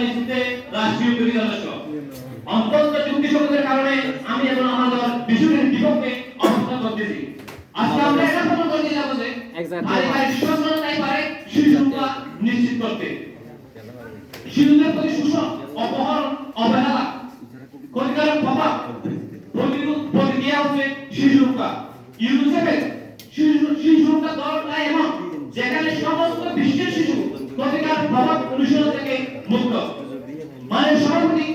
নিশ্চিতে রাষ্ট্রীয় তৈরি যথেষ্ট। অত্যন্ত যুক্তিসঙ্গতের কারণে আমি এখন আমাদের বিষয়ের বিপক্ষে অবস্থান করতেছি। আজকে আমরা এটা প্রমাণ করতে যাবো যে পারিবারিক সচেতনতাই পারে শিশুরা নিশ্চিত করতে। শিশুদের প্রতি শোষণ, অপহরণ, অবহেলা, ক্ষতিকারক প্রভাব প্রতিক্রিয়া হচ্ছে শিশুরা। ইউনিসেফের শিশুরা দলটা এমন যেখানে সমস্ত বিশ্বের শিশু ক্ষতিকারক প্রভাব অনুসরণ থেকে মুক্ত। মানে সভাপতি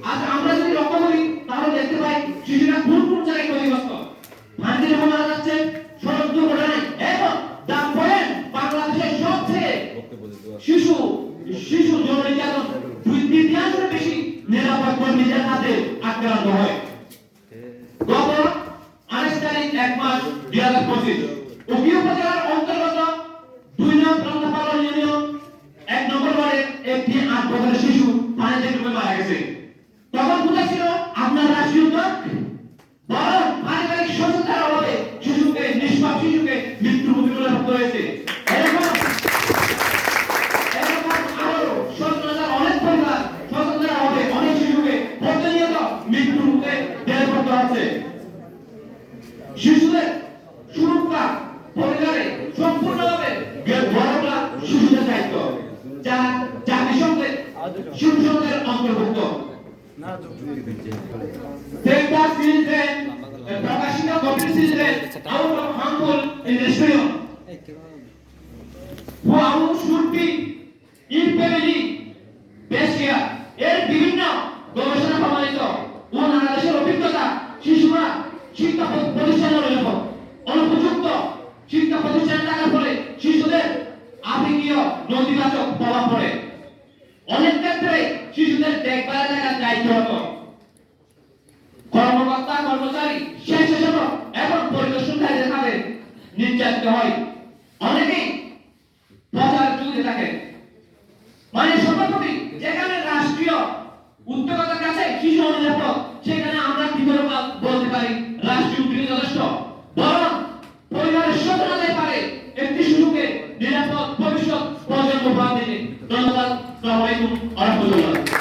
আজ আমরা যদি লক্ষ্য করি তাহলে দেখতে পাই শিশুরা কোন কোন জায়গায় ক্ষতিগ্রস্ত। ভান্তির মারা যাচ্ছে সড়ক দুর্ঘটনায় এবং দা পয়েন্ট বাংলাদেশের সবচেয়ে শিশু যৌন নির্যাতন 2/3 বেশি নিরাপদ কর্মীদের হাতে আক্রান্ত হয়। গত 28 তারিখ 1 মাস 2025 উভয় উপজেলার অন্তর্গত 2 নং প্রান্তপাড়া ইউনিয়ন 1 নম্বর ওয়ার্ডের একটি 8 বছরের শিশু পানিতে ডুবে মারা গেছে। তখন কোথায় ছিল আপনার রাষ্ট্রীয় উদ্যোগ? বরং পারিবারিক সচেতনতার অভাবে নিষ্পাপ শিশুকে মৃত্যুর মুখে ঠেলে রাখতে হয়েছে। এরকম আরো সচেতনতার অনেক পরিবার সচেতনতার অভাবে অনেক শিশুকে প্রতিনিয়ত মৃত্যুর মুখে ঠেলে পড়তে হচ্ছে। শিশুদের সুরক্ষা পরিবারে সম্পূর্ণভাবে বড়রা শিশুদের দায়িত্ব, যা জাতিসংঘের শিশু সংঘের অন্তর্ভুক্ত। Take the children, প্রকাশিত কপির children out of harmful industry. Who should be imperially based here. এর বিভিন্ন গবেষণা প্রমাণিত ও নানা দেশের অভিজ্ঞতা শিশুরা শিক্ষা প্রতিষ্ঠানের অনুপযুক্ত শিক্ষা প্রতিষ্ঠানে থাকার ফলে শিশুদের আবেগীয় নেতিবাচক প্রভাব পড়ে। অনেক ক্ষেত্রে শিশুদের দেখভালের জায়গার দায়িত্ব হতো কর্মকর্তা কর্মচারী স্বেচ্ছাসেবক এবং পরিদর্শনকারীদের হাতে নির্যাতিত হয়। অনেকেই প্রচার চলতে থাকে। মানে সভাপতি যেখানে রাষ্ট্রীয় উদ্যোগতার কাছে শিশু অনিরাপদ সেখানে আমরা কি করে বলতে পারি রাষ্ট্রীয় উদ্যোগ যথেষ্ট? বরং পরিবারের সচেতনতাই পারে একটি শিশুকে নিরাপদ ভবিষ্যৎ প্রজন্ম উপহার দিতে। ধন্যবাদ। আসসালামু আলাইকুম ওয়া রাহমাতুল্লাহ।